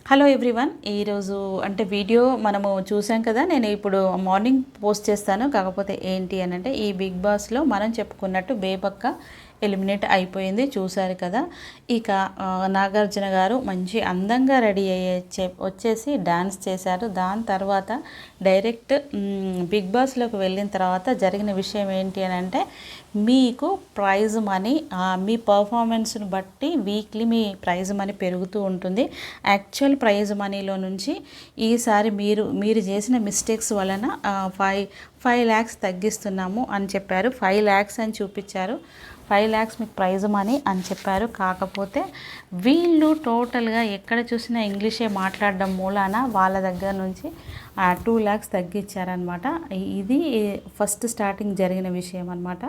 Hello everyone. ఈరోజు అంటే video మనము చూసాం కదా, నేను ఇప్పుడు మార్నింగ్ పోస్ట్ చేస్తాను. కాకపోతే ఏంటి అని అంటే, ఈ బిగ్ బాస్లో మనం చెప్పుకున్నట్టు బేబక్క ఎలిమినేట్ అయిపోయింది, చూశారు కదా. ఇక నాగార్జున గారు మంచి అందంగా రెడీ వచ్చేసి డ్యాన్స్ చేశారు. దాని తర్వాత డైరెక్ట్ బిగ్ బాస్లోకి వెళ్ళిన తర్వాత జరిగిన విషయం ఏంటి అని అంటే, మీకు ప్రైజ్ మనీ మీ పర్ఫార్మెన్స్ని బట్టి వీక్లీ మీ ప్రైజ్ మనీ పెరుగుతూ ఉంటుంది. యాక్చువల్ ప్రైజ్ మనీలో నుంచి ఈసారి మీరు చేసిన మిస్టేక్స్ వలన 5 lakhs తగ్గిస్తున్నాము అని చెప్పారు. 5 lakhs అని చూపించారు. 5 lakhs మీకు ప్రైజ్ మనీ అని చెప్పారు. కాకపోతే వీళ్ళు టోటల్గా ఎక్కడ చూసినా ఇంగ్లీషే మాట్లాడడం మూలాన వాళ్ళ దగ్గర నుంచి 2 lakhs తగ్గించారనమాట. ఇది ఫస్ట్ స్టార్టింగ్ జరిగిన విషయం అనమాట.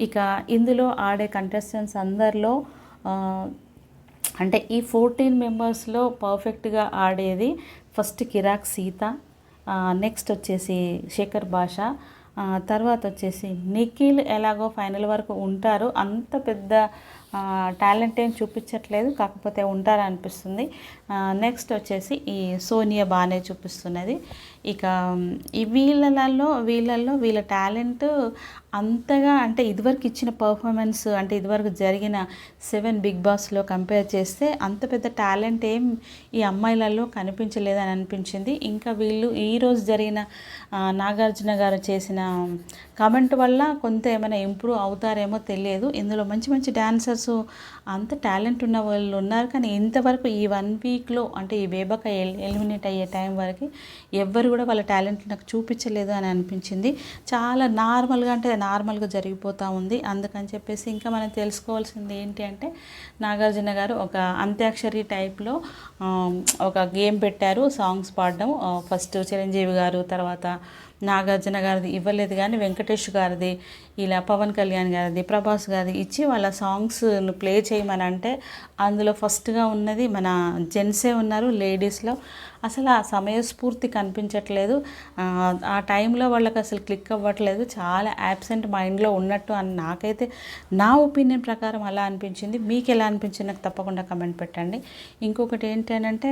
ఇక ఇందులో ఆడే కంటెస్టెంట్స్ అందరిలో అంటే ఈ 14 మెంబర్స్లో పర్ఫెక్ట్గా ఆడేది ఫస్ట్ కిరాక్ సీత, నెక్స్ట్ వచ్చేసి శేఖర్ భాష, తర్వాత వచ్చేసి నిఖిల్ ఎలాగో ఫైనల్ వరకు ఉంటారు. అంత పెద్ద టాలెంట్ ఏం చూపించట్లేదు, కాకపోతే ఉంటారు అనిపిస్తుంది. నెక్స్ట్ వచ్చేసి ఈ సోనియా బాగానే చూపిస్తున్నది. ఇక ఈ వీళ్ళల్లో వీళ్ళ టాలెంట్ అంతగా అంటే ఇదివరకు ఇచ్చిన పర్ఫార్మెన్స్ అంటే ఇదివరకు జరిగిన 7 బిగ్ బాస్లో కంపేర్ చేస్తే అంత పెద్ద టాలెంట్ ఏం ఈ అమ్మాయిలలో కనిపించలేదని అనిపించింది. ఇంకా వీళ్ళు ఈరోజు జరిగిన నాగార్జున గారు చేసిన కామెంట్ వల్ల కొంత ఏమైనా ఇంప్రూవ్ అవుతారేమో తెలియదు. ఇందులో మంచి మంచి డాన్సర్స్ అంత టాలెంట్ ఉన్న వాళ్ళు ఉన్నారు, కానీ ఇంతవరకు ఈ 1 వీక్లో అంటే ఈ బేబక్క ఎలిమినేట్ అయ్యే టైం వరకు ఎవ్వరు కూడా వాళ్ళ టాలెంట్ నాకు చూపించలేదు అని అనిపించింది. చాలా నార్మల్గా జరిగిపోతూ ఉంది. అందుకని చెప్పేసి ఇంకా మనం తెలుసుకోవాల్సింది ఏంటి అంటే, నాగార్జున గారు ఒక అంత్యాక్షరి టైప్లో ఒక గేమ్ పెట్టారు, సాంగ్స్ పాడడం. ఫస్ట్ చిరంజీవి గారు, తర్వాత నాగార్జున గారిది ఇవ్వలేదు, కానీ వెంకటేష్ గారిది, ఇలా పవన్ కళ్యాణ్ గారిది, ప్రభాస్ గారిది ఇచ్చి వాళ్ళ సాంగ్స్ను ప్లే చేయమని అంటే అందులో ఫస్ట్గా ఉన్నది మన జెంట్సే ఉన్నారు. లేడీస్లో అసలు ఆ సమయస్ఫూర్తి కనిపించట్లేదు. ఆ టైంలో వాళ్ళకి అసలు క్లిక్ అవ్వట్లేదు, చాలా యాబ్సెంట్ మైండ్లో ఉన్నట్టు అని నాకైతే నా ఒపీనియన్ ప్రకారం అలా అనిపించింది. మీకు ఎలా అనిపించింది నాకు తప్పకుండా కమెంట్ పెట్టండి. ఇంకొకటి ఏంటంటే,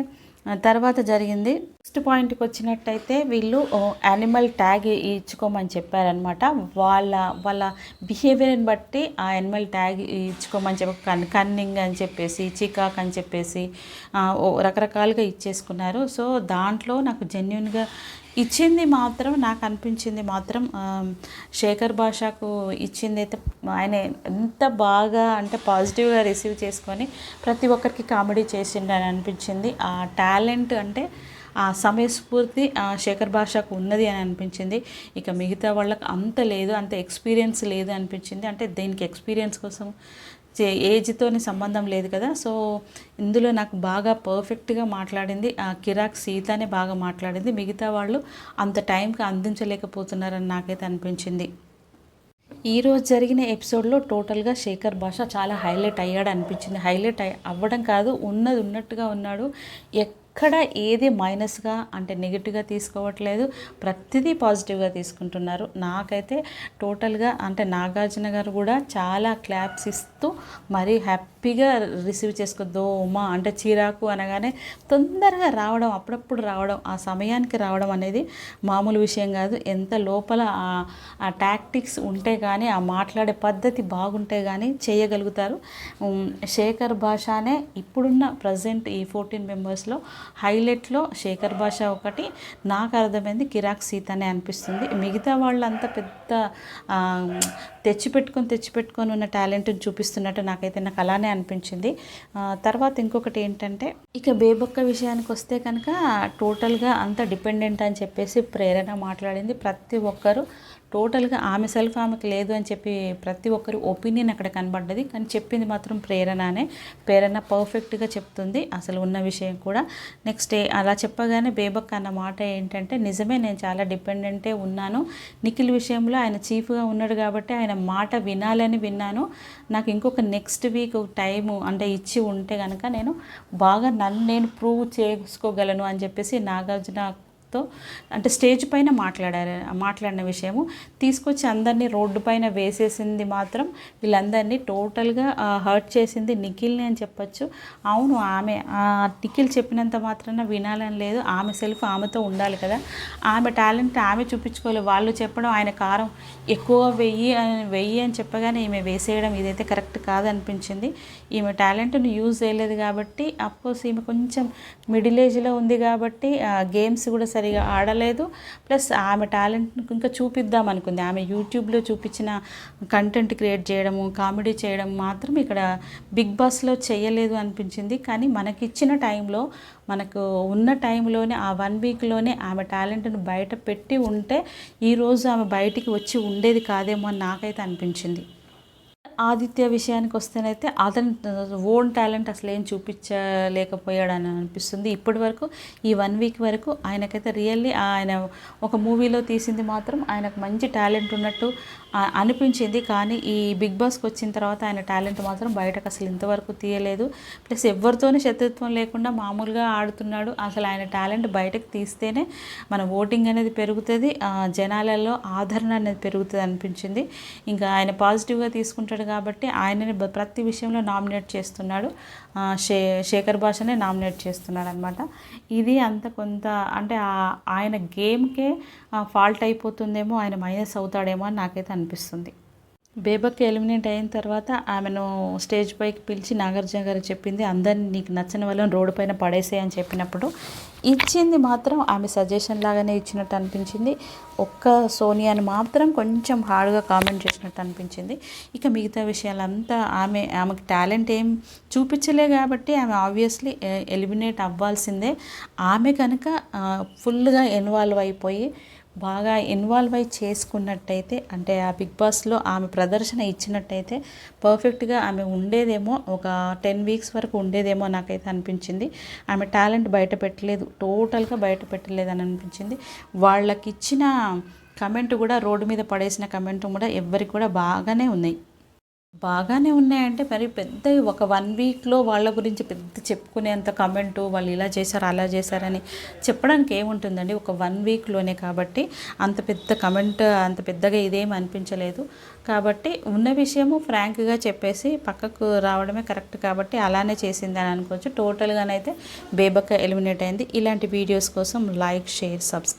తర్వాత జరిగింది నెక్స్ట్ పాయింట్కి వచ్చినట్టయితే, వీళ్ళు యానిమల్ ట్యాగ్ ఇచ్చుకోమని చెప్పారనమాట. వాళ్ళ బిహేవియర్ని బట్టి ఆ యానిమల్ ట్యాగ్ ఇచ్చుకోమని చెప్పి కన్నింగ్ అని చెప్పేసి, చికాక్ అని చెప్పేసి రకరకాలుగా ఇచ్చేసుకున్నారు. సో దాంట్లో నాకు జెన్యున్గా ఇచ్చింది మాత్రం, నాకు అనిపించింది మాత్రం శేఖర్ భాషకు ఇచ్చింది అయితే ఆయన ఎంత బాగా అంటే పాజిటివ్గా రిసీవ్ చేసుకొని ప్రతి ఒక్కరికి కామెడీ చేసిండని అనిపించింది. ఆ టాలెంట్ అంటే ఆ సమయస్ఫూర్తి శేఖర్ భాషకు ఉన్నది అని అనిపించింది. ఇక మిగతా వాళ్ళకి అంత లేదు, అంత ఎక్స్పీరియన్స్ లేదు అనిపించింది. అంటే దీనికి ఎక్స్పీరియన్స్ కోసం ఏజ్తోని సంబంధం లేదు కదా. సో ఇందులో నాకు బాగా పర్ఫెక్ట్గా మాట్లాడింది కిరాక్ సీతనే బాగా మాట్లాడింది. మిగతా వాళ్ళు అంత టైంకి అందించలేకపోతున్నారని నాకైతే అనిపించింది. ఈరోజు జరిగిన ఎపిసోడ్లో టోటల్గా శేఖర్ భాష చాలా హైలైట్ అయ్యాడు అనిపించింది. హైలైట్ అవ్వడం కాదు, ఉన్నది ఉన్నట్టుగా ఉన్నాడు. ఎక్కడ ఏది మైనస్గా అంటే నెగిటివ్గా తీసుకోవట్లేదు, ప్రతిదీ పాజిటివ్గా తీసుకుంటున్నారు. నాకైతే టోటల్గా అంటే నాగార్జున గారు కూడా చాలా క్లాప్స్ ఇస్తూ మరీ హ్యాపీగా రిసీవ్ చేసుకోద్దు ఉమా అంటే చిరాకు అనగానే తొందరగా రావడం, అప్పుడప్పుడు రావడం, ఆ సమయానికి రావడం అనేది మామూలు విషయం కాదు. ఎంత లోపల ఆ టాక్టిక్స్ ఉంటే కానీ, ఆ మాట్లాడే పద్ధతి బాగుంటే కానీ చేయగలుగుతారు. శేఖర్ భాషనే ఇప్పుడున్న ప్రజెంట్ ఈ 14 మెంబర్స్లో హైలైట్లో శేఖర్ భాష ఒకటి, నాకు అర్థమైంది కిరాక్ సీతనే అనిపిస్తుంది. మిగతా వాళ్ళు అంత పెద్ద తెచ్చిపెట్టుకొని ఉన్న టాలెంట్ని చూపిస్తున్నట్టు నాకు అలానే అనిపించింది. తర్వాత ఇంకొకటి ఏంటంటే, ఇక బేబక్క విషయానికి వస్తే కనుక టోటల్గా అంత డిపెండెంట్ అని చెప్పేసి ప్రేరణ మాట్లాడింది. ప్రతి ఒక్కరు టోటల్గా ఆమె సెల్ఫ్ ఆమెకు లేదు అని చెప్పి ప్రతి ఒక్కరి ఒపీనియన్ అక్కడ కనబడ్డది, కానీ చెప్పింది మాత్రం ప్రేరణ పర్ఫెక్ట్గా చెప్తుంది అసలు ఉన్న విషయం కూడా. నెక్స్ట్ అలా చెప్పగానే బేబక్క అన్న మాట ఏంటంటే, నిజమే నేను చాలా డిపెండెంటే ఉన్నాను, నిఖిల్ విషయంలో ఆయన చీఫ్గా ఉన్నాడు కాబట్టి ఆయన మాట వినాలని విన్నాను, నాకు ఇంకొక నెక్స్ట్ వీక్ టైము అంటే ఇచ్చి ఉంటే కనుక నేను బాగా నన్ను నేను ప్రూవ్ చేసుకోగలను అని చెప్పేసి నాగార్జున తో అంటే స్టేజ్ పైన మాట్లాడిన విషయము తీసుకొచ్చి అందరినీ రోడ్డు పైన వేసేసింది మాత్రం వీళ్ళందరినీ టోటల్గా హర్ట్ చేసింది నిఖిల్ని అని చెప్పొచ్చు. అవును, ఆమె నిఖిల్ చెప్పినంత మాత్రాన వినాలని లేదు. ఆమె సెల్ఫ్ ఆమెతో ఉండాలి కదా, ఆమె టాలెంట్ ఆమె చూపించుకోవాలి. వాళ్ళు చెప్పడం ఆయన కారం ఎక్కువ వెయ్యి అని చెప్పగానే ఈమె వేసేయడం ఇదైతే కరెక్ట్ కాదనిపించింది. ఈమె టాలెంట్ని యూజ్ చేయలేదు కాబట్టి, అఫ్కోర్స్ ఈమె కొంచెం మిడిల్ ఏజ్లో ఉంది కాబట్టి గేమ్స్ కూడా సరిగా ఆడలేదు. ప్లస్ ఆమె టాలెంట్ ఇంకా చూపిద్దాం అనుకుంది. ఆమె యూట్యూబ్లో చూపించిన కంటెంట్ క్రియేట్ చేయడము, కామెడీ చేయడం మాత్రం ఇక్కడ బిగ్ బాస్లో చేయలేదు అనిపించింది. కానీ మనకిచ్చిన టైంలో, మనకు ఉన్న టైంలోనే ఆ 1 వీక్లోనే ఆమె టాలెంట్ను బయట పెట్టి ఉంటే ఈరోజు ఆమె బయటికి వచ్చి ఉండేది కాదేమో అని నాకైతే అనిపించింది. ఆదిత్య విషయానికి వస్తేనైతే అతని ఓన్ టాలెంట్ అసలు ఏం చూపించలేకపోయాడని అనిపిస్తుంది. ఇప్పటి వరకు ఈ 1 వీక్ వరకు ఆయనకైతే రియల్లీ ఆయన ఒక మూవీలో తీసింది మాత్రం ఆయనకు మంచి టాలెంట్ ఉన్నట్టు అనిపించింది. కానీ ఈ బిగ్ బాస్కి వచ్చిన తర్వాత ఆయన టాలెంట్ మాత్రం బయటకు అసలు ఇంతవరకు తీయలేదు. ప్లస్ ఎవరితోనే శత్రుత్వం లేకుండా మామూలుగా ఆడుతున్నాడు. అసలు ఆయన టాలెంట్ బయటకు తీస్తేనే మన ఓటింగ్ అనేది పెరుగుతుంది, జనాలలో ఆదరణ అనేది పెరుగుతుంది అనిపించింది. ఇంకా ఆయన పాజిటివ్గా తీసుకుంటాడు కాబట్టి ఆయనని ప్రతి విషయంలో నామినేట్ చేస్తున్నాడు. శేఖర్ భాషనే నామినేట్ చేస్తున్నాడు అనమాట. ఇది అంత కొంత అంటే ఆయన గేమ్కే ఫాల్ట్ అయిపోతుందేమో, ఆయన మైనస్ అవుతాడేమో అని నాకైతే అనిపిస్తుంది. బేబక్ ఎలిమినేట్ అయిన తర్వాత ఆమెను స్టేజ్ పైకి పిలిచి నాగార్జున గారు చెప్పింది, అందరినీ నీకు నచ్చిన వాళ్ళని రోడ్డు పైన పడేసే అని చెప్పినప్పుడు ఇచ్చింది మాత్రం ఆమె సజెషన్ లాగానే ఇచ్చినట్టు అనిపించింది. ఒక్క సోనియాని మాత్రం కొంచెం హార్డ్గా కామెంట్ చేసినట్టు అనిపించింది. ఇక మిగతా విషయాలంతా ఆమెకు టాలెంట్ ఏం చూపించలే కాబట్టి ఆమె ఆబ్వియస్లీ ఎలిమినేట్ అవ్వాల్సిందే. ఆమె కనుక ఫుల్గా ఇన్వాల్వ్ అయిపోయి బాగా ఇన్వాల్వ్ అయి చేసుకున్నట్టయితే, అంటే ఆ బిగ్ బాస్లో ఆమె ప్రదర్శన ఇచ్చినట్టయితే పర్ఫెక్ట్గా ఆమె ఉండేదేమో, ఒక 10 వీక్స్ వరకు ఉండేదేమో నాకైతే అనిపించింది. ఆమె టాలెంట్ బయట పెట్టలేదు, టోటల్గా బయట పెట్టలేదు అని అనిపించింది. వాళ్ళకి ఇచ్చిన కమెంట్ కూడా, రోడ్డు మీద పడేసిన కమెంట్ కూడా ఎవరికి కూడా బాగానే ఉన్నాయంటే మరి పెద్ద ఒక 1 వీక్లో వాళ్ళ గురించి పెద్ద చెప్పుకునేంత కమెంటు, వాళ్ళు ఇలా చేశారు అలా చేశారని చెప్పడానికి ఏముంటుందండి. ఒక 1 వీక్లోనే కాబట్టి అంత పెద్ద కమెంట్ అంత పెద్దగా ఇదేం అనిపించలేదు. కాబట్టి ఉన్న విషయము ఫ్రాంక్గా చెప్పేసి పక్కకు రావడమే కరెక్ట్ కాబట్టి అలానే చేసింది అని అనుకోవచ్చు. టోటల్గానైతే బేబక్క ఎలిమినేట్ అయింది. ఇలాంటి వీడియోస్ కోసం లైక్, షేర్, సబ్స్క్రైబ్.